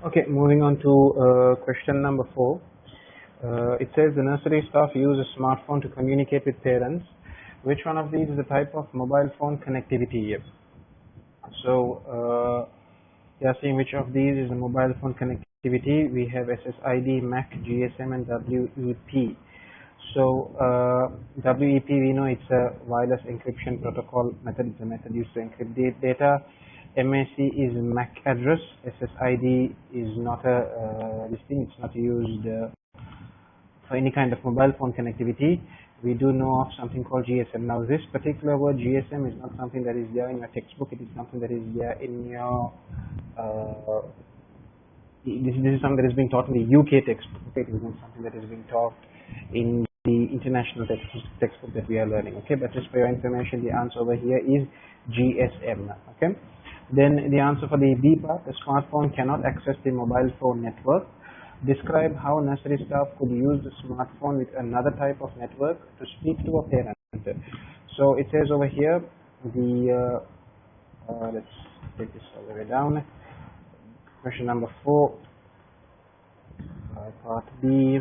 Okay, moving on to question number 4. It says the nursery staff use a smartphone to communicate with parents. Which one of these is a type of mobile phone connectivity? So we are seeing which of these is a mobile phone connectivity. We have SSID, MAC, GSM, and WEP. So WEP, we know it's a wireless encryption protocol method. It's a method used to encrypt data. MAC is MAC address. SSID is not a this thing. It's not used for any kind of mobile phone connectivity. We do know of something called GSM. Now, this particular word GSM is not something that is there in your textbook. It is something that is there in your this is something that is being taught in the UK textbook. Okay, it is not something that is being taught in the international textbook that we are learning. Okay, but just for your information, the answer over here is GSM. Okay, then the answer for the B part, the smartphone cannot access the mobile phone network. Describe how nursery staff could use the smartphone with another type of network to speak to a parent. So it says over here, the let's take this all the way down. Question number 4, part B.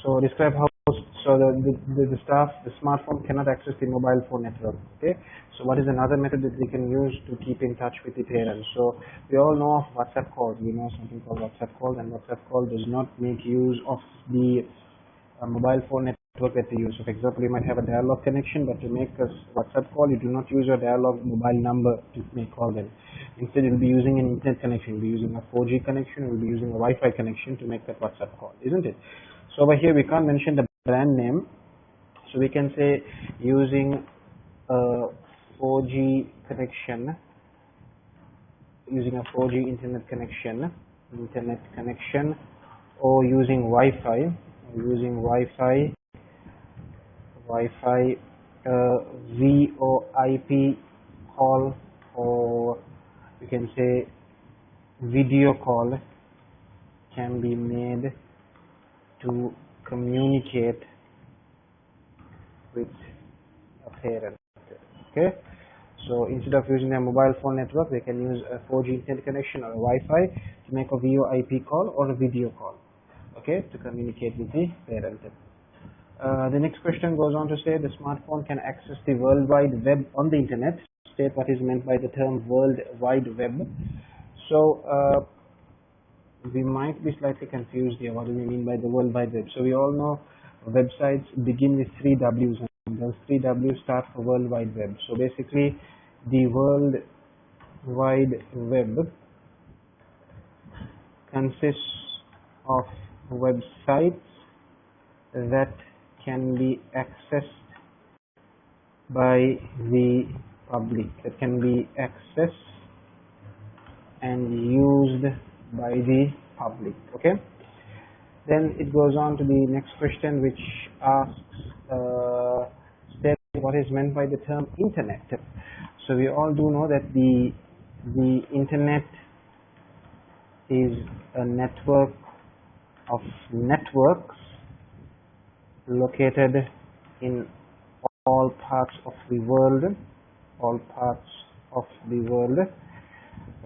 So describe how the staff, the smartphone cannot access the mobile phone network. Okay. So what is another method that we can use to keep in touch with the parents? So we all know of WhatsApp calls. We know something called WhatsApp calls, and WhatsApp call does not make use of the mobile phone network that we use. So for example, you might have a dial-up connection, but to make a WhatsApp call, you do not use your dial-up mobile number to make call them. Instead, you'll be using an internet connection. You'll be using a 4G connection. You'll be using a Wi-Fi connection to make that WhatsApp call, isn't it? So over here, we can't mention the brand name. So we can say using a 4G connection, using a 4G internet connection, or using Wi-Fi, VoIP call, or you can say video call can be made to communicate with a parent. Okay, so instead of using a mobile phone network, they can use a 4G internet connection or a Wi-Fi to make a VoIP call or a video call, okay, to communicate with the parent. The next question goes on to say the smartphone can access the World Wide Web on the internet. State what is meant by the term World Wide Web. So we might be slightly confused here. What do we mean by the World Wide Web? So we all know websites begin with 3 W's, and those 3 W's stand for World Wide Web. So basically, the World Wide Web consists of websites that can be accessed by the public, that can be accessed and used by the public. Okay, then it goes on to the next question, which asks state what is meant by the term internet. So we all do know that the internet is a network of networks located in all parts of the world,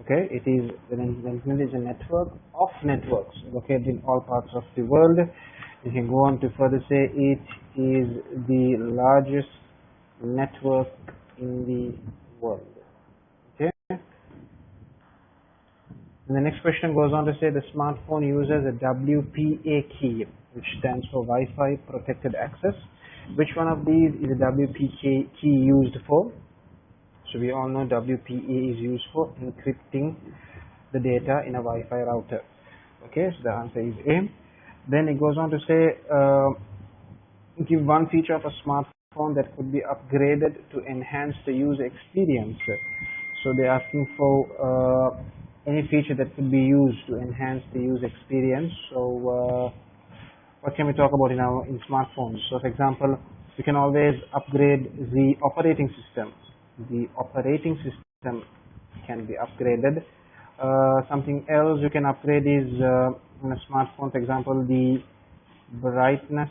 Okay, it is the internet is a network of networks located in all parts of the world. You can go on to further say it is the largest network in the world. Okay. And the next question goes on to say the smartphone uses a WPA key, which stands for Wi-Fi Protected Access. Which one of these is a WPA key used for? So we all know WPA is used for encrypting the data in a Wi-Fi router. Okay, so the answer is A. Then it goes on to say, give one feature of a smartphone that could be upgraded to enhance the user experience. So they're asking for any feature that could be used to enhance the user experience. So what can we talk about in smartphones? So for example, we can always upgrade the operating system. The operating system can be upgraded. Something else you can upgrade is in a smartphone, for example, the brightness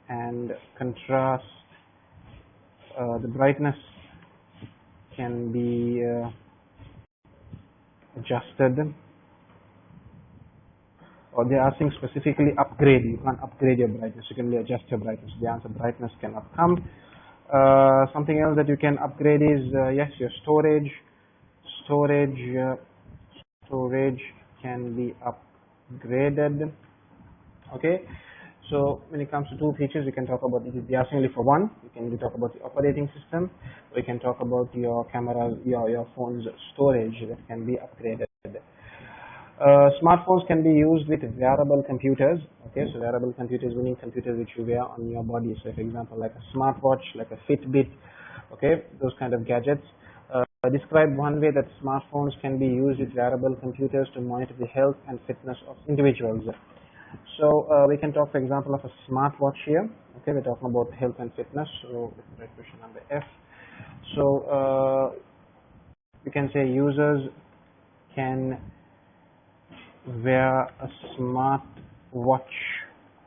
and contrast. The brightness can be adjusted, or they're asking specifically upgrade. You can't upgrade your brightness. You can only adjust your brightness. The answer brightness cannot come. Something else that you can upgrade is yes, your storage. Storage can be upgraded. Okay. So when it comes to two features, we can talk about it. If they ask only for one, we can talk about the operating system. We can talk about your camera, your phone's storage that can be upgraded. Smartphones can be used with wearable computers. Okay, so wearable computers meaning computers which you wear on your body. So, for example, like a smartwatch, like a Fitbit. Okay, those kind of gadgets. Describe one way that smartphones can be used with wearable computers to monitor the health and fitness of individuals. So we can talk, for example, of a smartwatch here. Okay, we're talking about health and fitness. So let's write question number F. So we can say users can wear a smart watch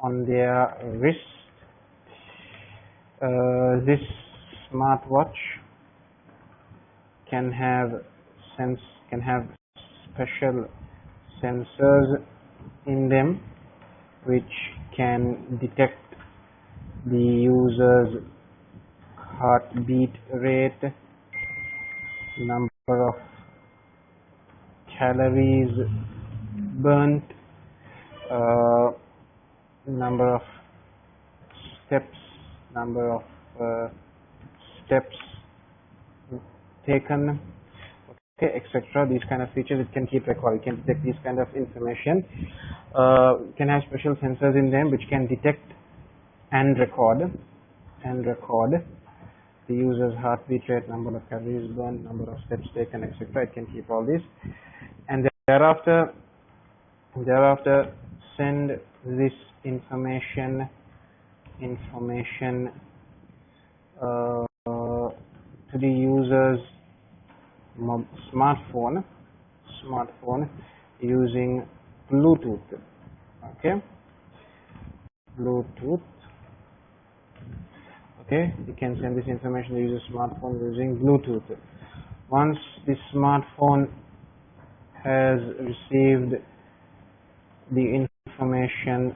on their wrist. This smartwatch can have special sensors in them which can detect the user's heartbeat rate, number of calories burnt, number of steps taken, okay, etc. These kind of features it can keep record. It can detect this kind of information. It can have special sensors in them which can detect and record the user's heartbeat rate, number of calories burned, number of steps taken, etc. It can keep all this, and thereafter send this information to the user's smartphone using Bluetooth. Okay, Bluetooth. Okay, you can send this information to the user's smartphone using Bluetooth. Once the smartphone has received the information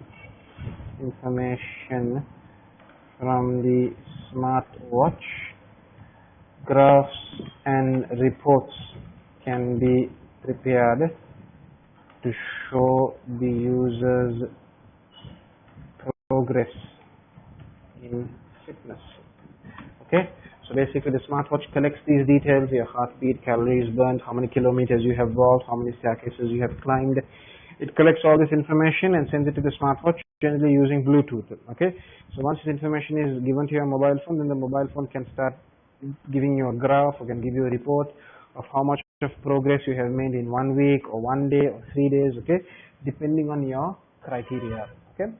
from the smartwatch, graphs and reports can be prepared to show the user's progress in fitness. Okay, so basically the smartwatch collects these details: your heartbeat, calories burned, how many kilometers you have walked, how many staircases you have climbed. It collects all this information and sends it to the smartwatch, generally using Bluetooth. Okay, so once this information is given to your mobile phone, then the mobile phone can start giving you a graph, or can give you a report of how much of progress you have made in 1 week or 1 day or 3 days. Okay, depending on your criteria. Okay,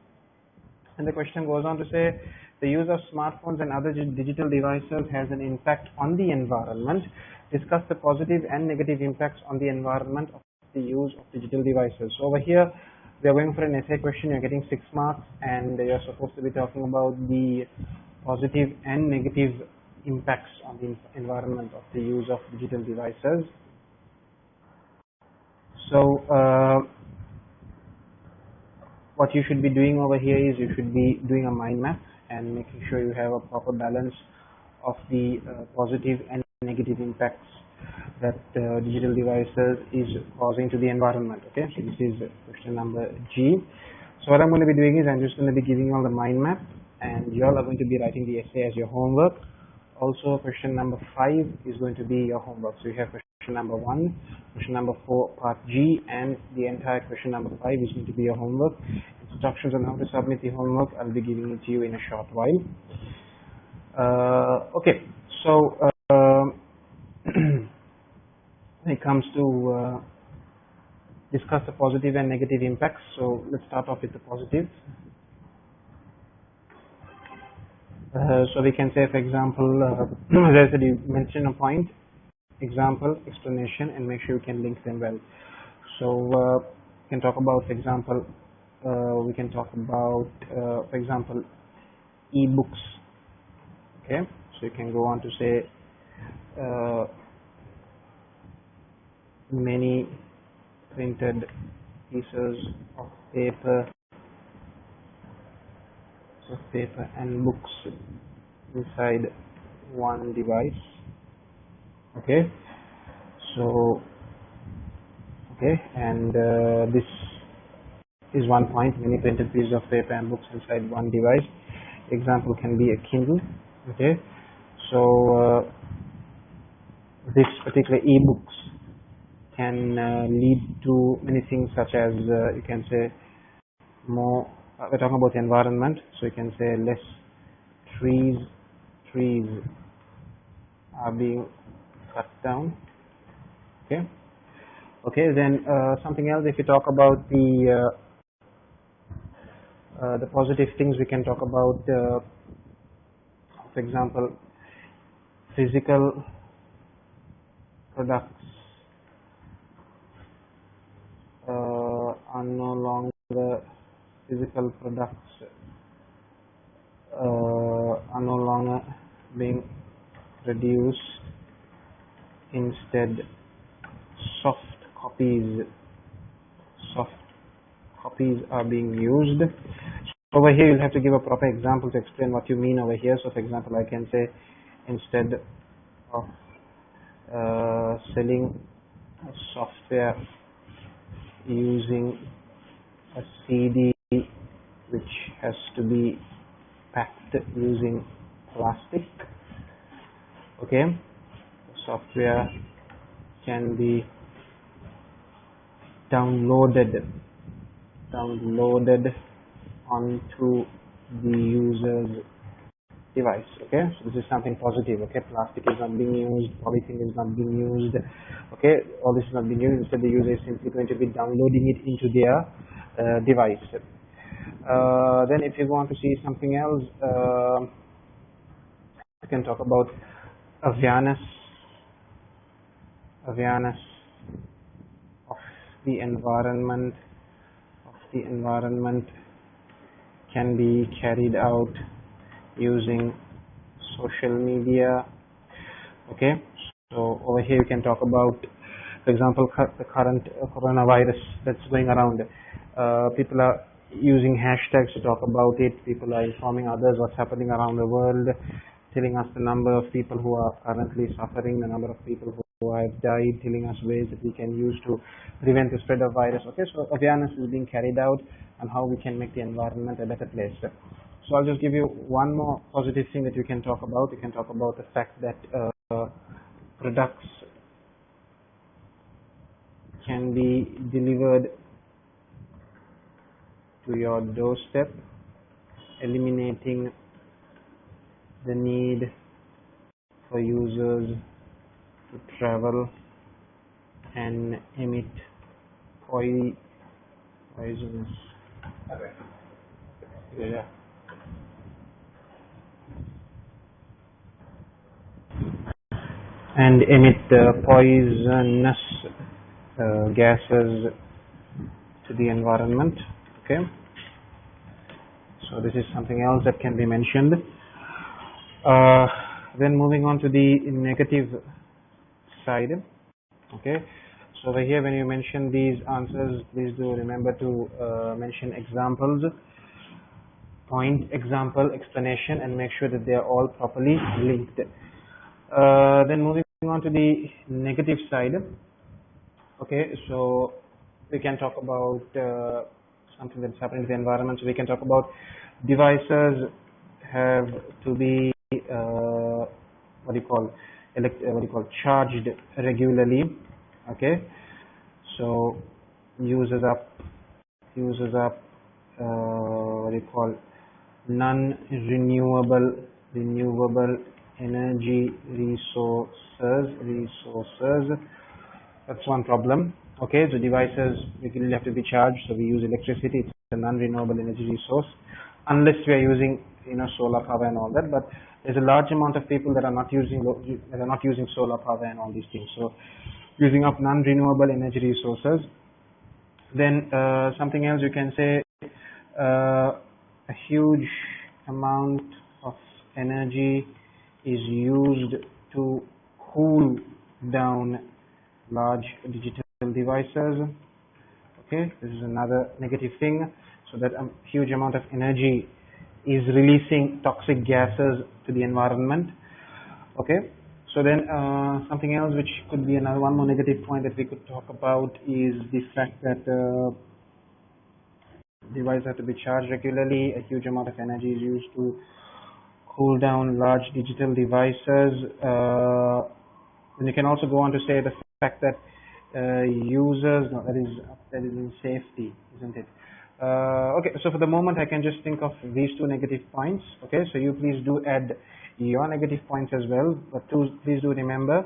and the question goes on to say, the use of smartphones and other digital devices has an impact on the environment. Discuss the positive and negative impacts on the environment of the use of digital devices. So over here we are going for an essay question. You're getting 6 marks and you're supposed to be talking about the positive and negative impacts on the environment of the use of digital devices. So what you should be doing over here is you should be doing a mind map and making sure you have a proper balance of the positive and negative impacts that digital devices is causing to the environment. Okay, so this is question number G. So what I'm going to be doing is I'm just going to be giving you all the mind map, and you all are going to be writing the essay as your homework. Also, question number 5 is going to be your homework. So you have question number 1, question number 4, part G, and the entire question number 5 is going to be your homework. Instructions on how to submit the homework I'll be giving it to you in a short while. Okay, so when it comes to discuss the positive and negative impacts, so let's start off with the positive. So we can say, for example, as I said, you mention a point, example, explanation, and make sure you can link them well. So we can talk about, for example, for example, e-books. Okay, so you can go on to say many printed pieces of paper, and books inside one device. Okay, so and this is one point, many printed pieces of paper and books inside one device. Example can be a Kindle. Okay, so this particular e-books can lead to many things, such as you can say more, we're talking about the environment, so you can say less trees are being cut down. Okay, then something else, if you talk about the positive things, we can talk about, for example, physical products are no longer being produced. Instead, soft copies are being used. So over here, you'll have to give a proper example to explain what you mean over here. So, for example, I can say, instead of selling a software using a CD which has to be packed using plastic, okay, software can be downloaded onto the user's device. Okay, so this is something positive. Okay, plastic is not being used, polythene is not being used. Okay, all this is not being used. Instead, the user is simply going to be downloading it into their device. Then, if you want to see something else, you can talk about awareness of the environment. Can be carried out using social media. Okay, so over here you can talk about, for example, the current coronavirus that's going around. People are using hashtags to talk about it. People are informing others what's happening around the world, telling us the number of people who are currently suffering, the number of people who have died, telling us ways that we can use to prevent the spread of virus. Okay, so awareness is being carried out on how we can make the environment a better place. So I'll just give you one more positive thing that you can talk about. You can talk about the fact that products can be delivered to your doorstep, eliminating the need for users to travel and emit poisonous gases to the environment. Okay, so this is something else that can be mentioned. Then moving on to the negative side. Okay, so over here, when you mention these answers, please do remember to mention examples, point, example, explanation, and make sure that they are all properly linked. Then moving on to the negative side. Okay, so we can talk about something that's happening to the environment. So we can talk about devices have to be charged regularly. Okay, so uses up non-renewable energy resources. That's one problem. Okay, so devices regularly have to be charged, so we use electricity. It's a non-renewable energy resource, unless we are using solar power and all that. But there's a large amount of people that are not using solar power and all these things. So using up non-renewable energy resources. Then something else you can say, a huge amount of energy is used to cool down large digital devices. Okay, this is another negative thing. So that a huge amount of energy is releasing toxic gases to the environment. Okay, so then something else which could be another one more negative point that we could talk about is the fact that devices have to be charged regularly. A huge amount of energy is used to cool down large digital devices. And you can also go on to say the fact that users, no, that is in safety, isn't it? Okay, so for the moment I can just think of these two negative points. Okay, so you please do add your negative points as well, but please do remember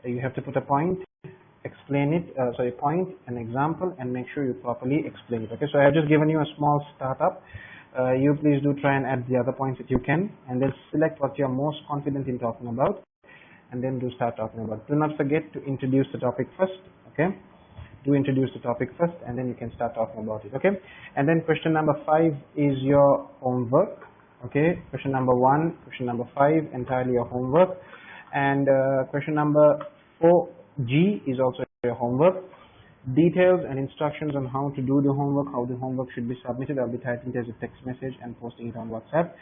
you have to put a point, explain it, sorry, point, an example, and make sure you properly explain it. Okay, so I have just given you a small startup. You please do try and add the other points that you can, and then select what you're most confident in talking about, and then do start talking about. Do not forget to introduce the topic first. Okay, do introduce the topic first, and then you can start talking about it. Okay, and then question number 5 is your homework. Okay, question number 1, question number 5, entirely your homework, and question number 4G is also your homework. Details and instructions on how to do the homework, how the homework should be submitted, I'll be typing it as a text message and posting it on WhatsApp.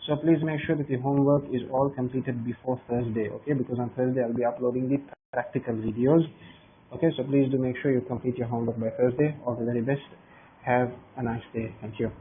So please make sure that the homework is all completed before Thursday, okay? Because on Thursday I'll be uploading the practical videos. Okay, so please do make sure you complete your homework by Thursday. All the very best. Have a nice day. Thank you.